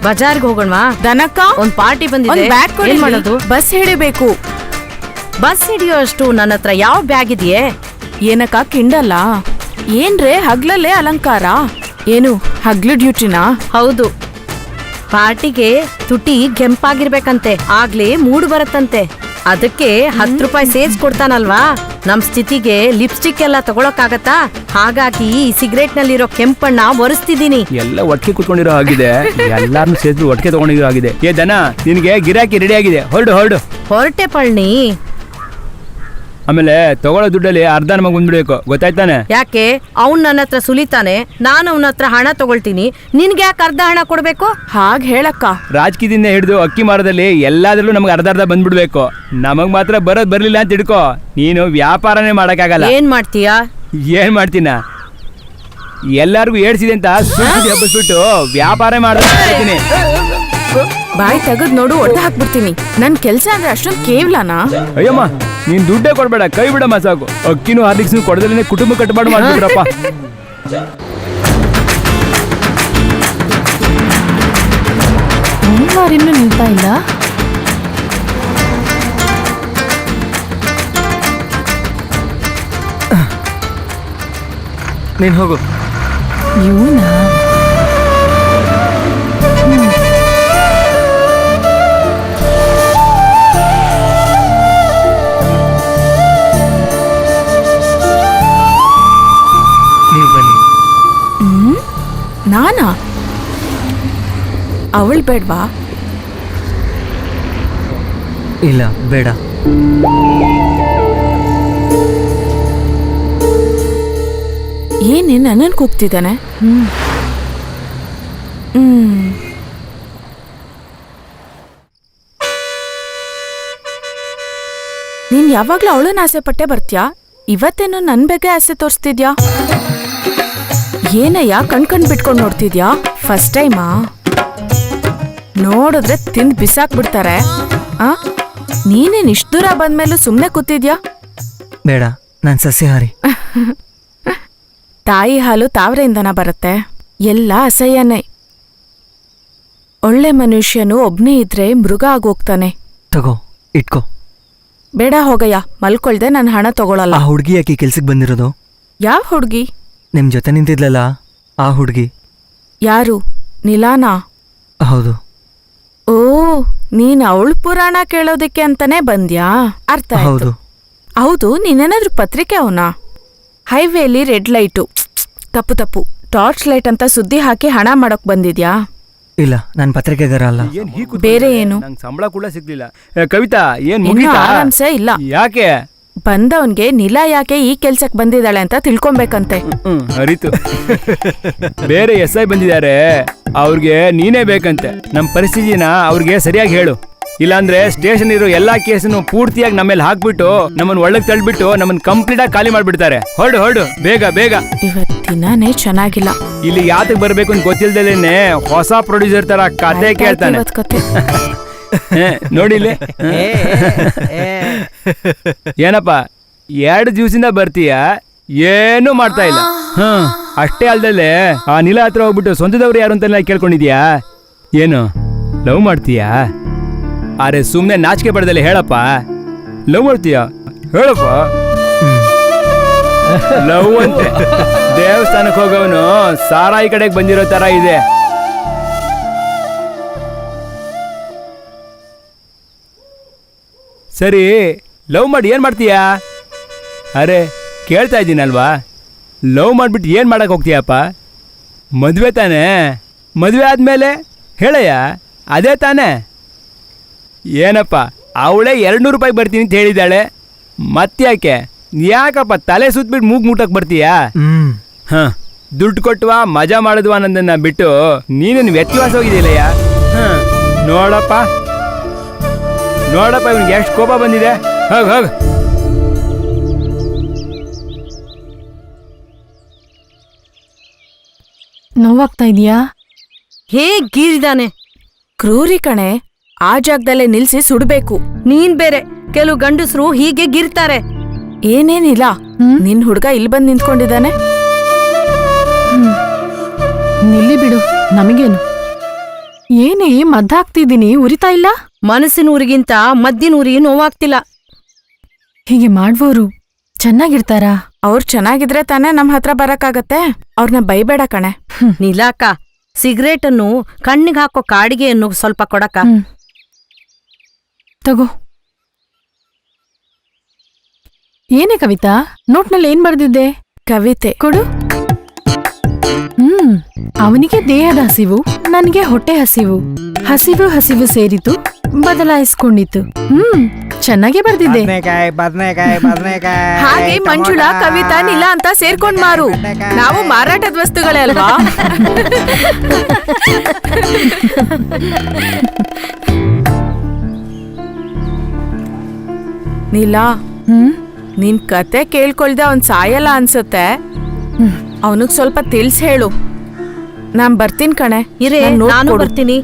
ಬಜಾರ್ಗೆ ಹೋಗೋಣವಾ? ದನಕ್ಕ ಒಂದ್ ಪಾರ್ಟಿ ಬಂದಿದೆ, ಏನ್ ಮಾಡೋದು? ಬಸ್ ಹಿಡಿಬೇಕು. ಬಸ್ ಹಿಡಿಯೋ ಅಷ್ಟು ನನ್ನ ಹತ್ರ ಯಾವ ಬ್ಯಾಗ್ ಇದೆಯೇ? ಏನಕ್ಕ ಕಿಂಡಲ್ಲ? ಏನ್ರೇ ಹಗ್ಲಲ್ಲೇ ಅಲಂಕಾರ? ಏನು ಹಗ್ಲು ಡ್ಯೂಟಿನಾ? ಹೌದು, ಪಾರ್ಟಿಗೆ ತುಟಿ ಕೆಂಪಾಗಿರ್ಬೇಕಂತೆ, ಆಗ್ಲೇ ಮೂಡ್ ಬರತ್ತಂತೆ. ಅದಕ್ಕೆ 10 ರೂಪಾಯಿ ಸೇರ್ಸ್ ಕೊಡ್ತಾನಲ್ವಾ? ನಮ್ ಸ್ಥಿತಿಗೆ ಲಿಪ್ಸ್ಟಿಕ್ ಎಲ್ಲ ತಗೊಳಕ್ಕಾಗತ್ತಾ? ಹಾಗಾಗಿ ಈ ಸಿಗರೇಟ್ ನಲ್ಲಿರೋ ಕೆಂಪಣ್ಣ ಒರೆಸ್ತಿದೀನಿ. ಎಲ್ಲ ಒಟ್ಟಿಗೆ ಕುತ್ಕೊಂಡಿರೋ ಆಗಿದೆ, ಎಲ್ಲಾರನ್ನು ಸೇರಿದ್ರು ಒಟ್ಟಿಗೆ ತಗೊಂಡಿರೋ ಆಗಿದೆ. ಏ ದನ, ನಿನಗೆ ಗಿರಾಕಿ ರೆಡಿ ಆಗಿದೆ, ಹೊರಡು ಹೊರಡು. ಹೊರಟೆ ಪಳ್ಳಿ. ಆಮೇಲೆ ತಗೊಳ್ಳೋ ದುಡ್ಡಲ್ಲಿ ಅರ್ಧ ನಮಗೆ ಬಂದ್ಬಿಡ್ಬೇಕು, ಗೊತ್ತಾಯ್ತಾನೆ? ಯಾಕೆ? ಅವ್ನ್ ನನ್ನ ಹತ್ರ ಸುಲಿತಾನೆ, ನಾನು ಅವನ ಹತ್ರ ಹಣ ತಗೊಳ್ತೀನಿ. ನಿನ್ಗೆ ಯಾಕೆ ಅರ್ಧ ಹಣ ಕೊಡ್ಬೇಕು? ಹಾಗ್ ಹೇಳಕ್ಕ. ರಾಜಕೀಯದಿಂದ ಹಿಡಿದು ಅಕ್ಕಿ ಮಾರದಲ್ಲಿ ಎಲ್ಲಾದ್ರಲ್ಲೂ ನಮ್ಗೆ ಅರ್ಧ ಅರ್ಧ ಬಂದ್ಬಿಡ್ಬೇಕು. ನಮಗ್ ಮಾತ್ರ ಬರೋದ್ ಬರ್ಲಿಲ್ಲ ಅಂತ ಹಿಡ್ಕೋ, ನೀನು ವ್ಯಾಪಾರನೇ ಮಾಡಕ್ಕಾಗಲ್ಲ. ಏನ್ ಮಾಡ್ತೀಯಾ? ಏನ್ ಮಾಡ್ತೀನ? ಎಲ್ಲಾರ್ಗು ಏಡ್ಸಿದೆ ಅಂತ ಸುದ್ದಿ ಹಬ್ಬಿಸ್ಬಿಟ್ಟು ವ್ಯಾಪಾರ ಮಾಡ್ತೀನಿ. ಬಾಯಿ ತೆಗದ್ ನೋಡು, ಒಡ್ಡ ಹಾಕ್ಬಿಡ್ತೀನಿ. ನನ್ ಕೆಲ್ಸ ಅಂದ್ರೆ ಅಷ್ಟೊಂದು ಕೇವಲನಾ? ಅಯ್ಯಮ್ಮ, ನೀನ್ ದುಡ್ಡೇ ಕೊಡ್ಬೇಡ, ಕೈ ಬಿಡಮ್ಮ ಸಾಕು. ಅಕ್ಕಿನೂ ಹಾರ್ಲಿಕ್ಸ್ನು ಕೊಡದಲ್ಲೇ ಕುಟುಂಬ ಕಟ್ಟಬಾಡು ಮಾಡ್ಬಿಟ್ರಪ್ಪ. ಇನ್ನೂ ನಿಲ್ತಾ ಇಲ್ಲ. ನೀನ್ ಹೋಗು. ಇವನಾ? ನೀವು ಬನ್ನಿ. ನಾನಾ? ಅವಳು ಬೇಡ್ವಾ? ಇಲ್ಲ ಬೇಡ. ಏನೇ ನನ್ನನ್ನು ಕೂಗ್ತಿದ್ದಾನೆ? ನೀನ್ ಯಾವಾಗ್ಲೂ ಅವಳನ್ನ ಆಸೆ ಪಟ್ಟೆ ಬರ್ತ್ಯಾ? ಇವತ್ತೇನು ನನ್ ಬಗ್ಗೆ ಆಸೆ ತೋರಿಸ್ತಿದ್ಯಾ? ಏನಯ್ಯ ಕಣ್ ಬಿಟ್ಕೊಂಡು ನೋಡ್ತಿದ್ಯಾ? ಫಸ್ಟ್ ಟೈಮಾ? ನೋಡಿದ್ರೆ ತಿಂದು ಬಿಸಾಕ್ಬಿಡ್ತಾರೆ. ನೀನೇನ್ ಇಷ್ಟ ದೂರ ಬಂದ್ಮೇಲೂ ಸುಮ್ನೆ ಕೂತಿದ್ಯಾ? ಬೇಡ, ನಾನ್ ಸಸ್ಯಾಹಾರಿ. ತಾಯಿ ಹಾಲು ತಾವರೆಯಿಂದನ ಬರುತ್ತೆ, ಎಲ್ಲ ಅಸಹ್ಯನೇ. ಒಳ್ಳೆ ಮನುಷ್ಯನು ಒಬ್ನೇ ಇದ್ರೆ ಮೃಗ ಆಗೋಗ್ತಾನೆ. ತಗೋ, ಇಟ್ಕೋ. ಬೇಡ ಹೋಗಯ್ಯ, ಮಲ್ಕೊಳ್ದೆ ನಾನು ಹಣ ತಗೊಳಲ್ಲ. ಆ ಹುಡ್ಗಿ ಯಾಕೆ ಕೆಲ್ಸಕ್ಕೆ ಬಂದಿರೋದು? ಯಾವ ಹುಡ್ಗಿ? ನಿಮ್ ಜೊತೆ ನಿಂತಿದ್ಲಲ್ಲ ಆ ಹುಡ್ಗಿ. ಯಾರು? ನಿಲಾನಾ? ಹೌದು. ಓ, ನೀನ್ ಅವಳ ಪುರಾಣ ಕೇಳೋದಿಕ್ಕೆ ಅಂತಾನೆ ಬಂದ್ಯಾ? ಅರ್ಥ ಆಯ್ತು. ಹೌದು. ಹೌದು, ನೀನೇನಾದ್ರೂ ಪತ್ರಿಕೆ ಅವನಾ? ಹೈವೇಲಿ ರೆಡ್ ಲೈಟು, ತಪ್ಪು ಟಾರ್ಚ್ ಲೈಟ್ ಅಂತ ಸುದ್ದಿ ಹಾಕಿ ಹಣ ಮಾಡಕ್ ಬಂದಿದ್ಯಾ? ಇಲ್ಲ, ನಾನ್ ಪತ್ರಿಕೆಗಾರ ಅಲ್ಲ. ಬೇರೆ ಏನು? ನಂಗೆ ಸಂಬಳ ಕೂಡ ಸಿಗ್ಲಿಲ್ಲ. ಕವಿತಾ, ಏನ್ ಇನ್ನು ಮುಗೀತಾ? ಆರಾಮ್ಸೆ ಇಲ್ಲ. ಯಾಕೆ? ಬಂದವನ್ಗೆ ನಿಲಾ ಯಾಕೆ ಈ ಕೆಲ್ಸಕ್ ಬಂದಿದ್ದಾಳೆ ಅಂತ ತಿಳ್ಕೊಬೇಕಂತೆ. ಅರಿತು. ಬೇರೆ SI ಬಂದಿದ್ದಾರೆ, ಅವ್ರಿಗೆ ನೀನೇ ಬೇಕಂತೆ. ನಮ್ ಪರಿಸ್ಥಿತಿನ ಅವ್ರಿಗೆ ಸರಿಯಾಗಿ ಹೇಳು. ಇಲ್ಲಾಂದ್ರೆ ಸ್ಟೇಷನ್ ಇರೋ ಎಲ್ಲಾ ಕೇಸನ್ನು ಪೂರ್ತಿಯಾಗಿ ನಮ್ಮೇಲೆ ಹಾಕ್ಬಿಟ್ಟು ನಮ್ಮನ್ನ ಒಳಗ್ ತಳ್ಬಿಟ್ಟು ನಮ್ಮನ್ನ ಕಂಪ್ಲೀಟ್ ಆಗಿ ಖಾಲಿ ಮಾಡ್ಬಿಡ್ತಾರೆ. ಹೊರಡು ಬೇಗ ಬೇಗ. ಇವತ್ತಿನಾನೇ ಚೆನ್ನಾಗಿಲ್ಲ. ಇಲ್ಲಿ ಯಾತಕ್ ಬರ್ಬೇಕು ಅಂತ ಗೊತ್ತಿಲ್ದಲೇನೆ ಹೊಸ ಪ್ರೊಡ್ಯೂಸರ್ ತರ ಕತೆ ಕೇಳ್ತಾನೆ. ನೋಡಿಲ್ಲ, ಏನಪ್ಪ 2 ದಿವಸದಿಂದ ಬರ್ತೀಯ, ಏನು ಮಾಡ್ತಾ ಇಲ್ಲ. ಅಷ್ಟೇ ಅಲ್ದಲ್ಲೇ ಆ ನಿಲ ಹತ್ರ ಹೋಗ್ಬಿಟ್ಟು ಸ್ವಂತದವ್ರು ಯಾರು ಅಂತ ಕೇಳ್ಕೊಂಡಿದ್ಯಾ? ಏನು ಲವ್ ಮಾಡ್ತೀಯಾ? ಅರೆ ಸುಮ್ನೆ ನಾಚಿಕೆ ಪಡೆದಲ್ಲಿ ಹೇಳಪ್ಪ. ಲವ್ ಮಾಡ್ತೀಯ ಹೇಳಪ್ಪ. ಲವ್ ಅಂತೆ ದೇವಸ್ಥಾನಕ್ಕೆ ಹೋಗೋವನು ಸಾರಾಯಿ ಕಡೆಗೆ ಬಂದಿರೋ ತರ ಇದೆ. ಸರಿ ಲವ್ ಮಾಡಿ ಏನ್ ಮಾಡ್ತೀಯಾ? ಅರೆ ಕೇಳ್ತಾ ಇದ್ದೀನಲ್ವಾ, ಲವ್ ಮಾಡ್ಬಿಟ್ಟು ಏನು ಮಾಡಕ್ಕೆ ಹೋಗ್ತೀಯಪ್ಪ? ಮದುವೆ ತಾನೇ? ಮದುವೆ ಆದಮೇಲೆ ಹೇಳಯ್ಯ, ಅದೇ ತಾನೇ. ಏನಪ್ಪ ಅವಳೇ 200 ರೂಪಾಯಿ ಬರ್ತೀನಿ ಅಂತ ಹೇಳಿದ್ದಾಳೆ, ಮತ್ತ್ಯಾಕೆ? ಯಾಕಪ್ಪ ತಲೆ ಸುತ್ತಬಿಟ್ಟು ಮೂಗು ಮುಟ್ಟಕ್ಕೆ ಬರ್ತೀಯಾ? ಹಾಂ, ದುಡ್ಡು ಕೊಟ್ಟವಾ ಮಜಾ ಮಾಡಿದ್ವಾ ಅನ್ನೋದನ್ನ ಬಿಟ್ಟು ನೀನೇನು ವ್ಯತ್ಯಾಸ ಹೋಗಿದ್ದಿಲ್ಲಯ್ಯ. ಹಾಂ ನೋಡಪ್ಪ ನೋಡಪ್ಪ, ಇವನಿಗೆ ಎಷ್ಟು ಕೋಪ ಬಂದಿದೆ. ಹೋಗ್ ಹೋಗ್. ನೋವಾಗ್ತಾ ಇದೆಯಾ? ಹೇಗ್ ಗೀರಿದಾನೆ. ಕ್ರೂರಿ ಕಣೆ, ಆ ಜಾಗದಲ್ಲೇ ನಿಲ್ಸಿ ಸುಡ್ಬೇಕು. ನೀನ್ ಬೇರೆ, ಕೆಲವು ಗಂಡಸರು ಹೀಗೆ ಗಿರ್ತಾರೆ. ಏನೇನಿಲ್ಲ, ನಿನ್ ಹುಡ್ಗ ಇಲ್ಲಿ ಬಂದು ನಿಂತ್ಕೊಂಡಿದ್ದಾನೆ. ನಿಲ್ಲಿ ಬಿಡು, ನಮಗೇನು. ಏನೇ ಮದ್ದಾಗ್ತಿದ್ದೀನಿ, ಉರಿತಾ ಇಲ್ಲ? ಮನಸ್ಸಿನ ಊರಿಗಿಂತ ಮದ್ದಿನ ಊರಿಗೆ ನೋವಾಗ್ತಿಲ್ಲ. ಹೀಗೆ ಮಾಡುವವರು ಚೆನ್ನಾಗಿರ್ತಾರಾ? ಅವ್ರು ಚೆನ್ನಾಗಿದ್ರೆ ತಾನೇ ನಮ್ಮ ಹತ್ರ ಬರಕ್ಕಾಗತ್ತೆ. ಅವ್ರನ್ನ ಬೈಬೇಡ ಕಣೆ. ನೀಲಾಕ, ಸಿಗರೇಟ್ ಅನ್ನು ಕಣ್ಣಿಗೆ ಹಾಕೋ ಕಾಡಿಗೆಯನ್ನು ಸ್ವಲ್ಪ ಕೊಡಕ. ತಗೋ. ಏನೇ ಕವಿತಾ, ನೋಟ್ನಲ್ಲಿ ಏನ್ ಬರ್ದಿದ್ದೆ? ಕವಿತೆ ಕೊಡು. ಅವನಿಗೆ ದೇಹದ ಹಸಿವು, ನನಗೆ ಹೊಟ್ಟೆ ಹಸಿವು. ಹಸಿವು ಹಸಿವು ಸೇರಿತು, ಬದಲಾಯಿಸ್ಕೊಂಡಿತ್ತು. ಚೆನ್ನಾಗೇ ಬರ್ದಿದ್ದೆ. ಹಾಗೆ ಮಂಜುಳಾ, ಕವಿತಾ, ನಿಲಾ ಅಂತ ಸೇರ್ಕೊಂಡ್ ಮಾರು. ನಾವು ಮಾರಾಟದ ವಸ್ತುಗಳೇ ಅಲ್ವಾ? ನೀಲಾ, ನಿನ್ ಕತೆ ಕೇಳ್ಕೊಳ್ದೆ ಅವ್ನ್ ಸಾಯಲ್ಲ ಅನ್ಸುತ್ತೆ. ಅವನಿಗೆ ಸ್ವಲ್ಪ ತಿಳ್ಸ್ ಹೇಳು. ನಾನ್ ಬರ್ತೀನಿ ಕಣೆ. ಇರೇ, ನಾನು ಬರ್ತೀನಿ.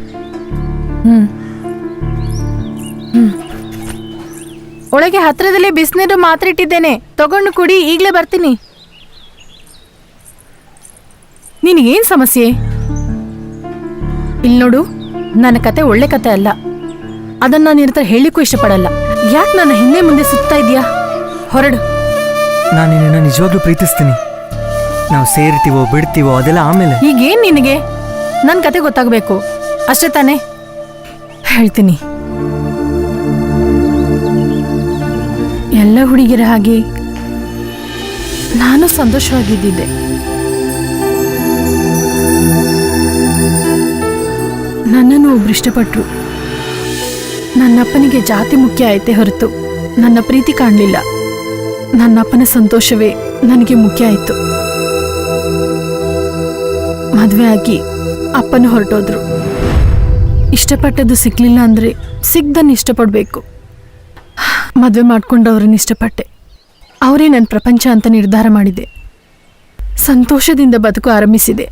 ಒಳಗೆ ಹತ್ರದಲ್ಲೇ ಬಿಸಿನೀರು ಮಾತ್ರ ಇಟ್ಟಿದ್ದೇನೆ, ತಗೊಂಡು ಕುಡಿ. ಈಗ್ಲೇ ಬರ್ತೀನಿ. ನಿನಗೇನ್ ಸಮಸ್ಯೆ? ಇಲ್ಲಿ ನೋಡು, ನನ್ನ ಕತೆ ಒಳ್ಳೆ ಕತೆ ಅಲ್ಲ. ಅದನ್ನ ನಾನು ನಿನ್ನ ಹತ್ರ ಹೇಳಿಕ್ಕೂ ಇಷ್ಟಪಡಲ್ಲ. ಯಾಕೆ ನನ್ನ ಹಿಂದೆ ಮುಂದೆ ಸುತ್ತಾ ಇದೀಯಾ? ಹೊರಡು. ನಾನು ನಿನ್ನ ನಿಜವಾಗ್ಲೂ ಪ್ರೀತಿಸ್ತೀನಿ. ನಾವು ಸೇರ್ತೀವೋ ಬಿಡ್ತೀವೋ ಅದೆಲ್ಲ ಆಮೇಲೆ. ಈಗೇನ್ ನಿನಗೆ? ನನ್ನ ಕತೆ ಗೊತ್ತಾಗಬೇಕು ಅಷ್ಟೇ ತಾನೇ? ಹೇಳ್ತೀನಿ. ಎಲ್ಲ ಹುಡುಗಿರ ಹಾಗೆ ನಾನು ಸಂತೋಷವಾಗಿದ್ದಿದ್ದೆ. ನನ್ನನ್ನು ಒಬ್ರು ಇಷ್ಟಪಟ್ರು. ನನ್ನಪ್ಪನಿಗೆ ಜಾತಿ ಮುಖ್ಯ ಆಯ್ತೆ ಹೊರತು ನನ್ನ ಪ್ರೀತಿ ಕಾಣಲಿಲ್ಲ. ನನ್ನಪ್ಪನ ಸಂತೋಷವೇ ನನಗೆ ಮುಖ್ಯ ಆಯಿತು. ಮದುವೆ ಆಗಿ ಅಪ್ಪನ ಹೊರಟೋದ್ರು. ಇಷ್ಟಪಟ್ಟದ್ದು ಸಿಗ್ಲಿಲ್ಲ ಅಂದ್ರೆ ಸಿಗ್ದನ್ನು ಇಷ್ಟಪಡಬೇಕು. ಮದುವೆ ಮಾಡ್ಕೊಂಡವ್ರನ್ನ ಇಷ್ಟಪಟ್ಟೆ. ಅವರೇ ನನ್ನ ಪ್ರಪಂಚ ಅಂತ ನಿರ್ಧಾರ ಮಾಡಿದೆ. ಸಂತೋಷದಿಂದ ಬದುಕು ಆರಂಭಿಸಿದೆ.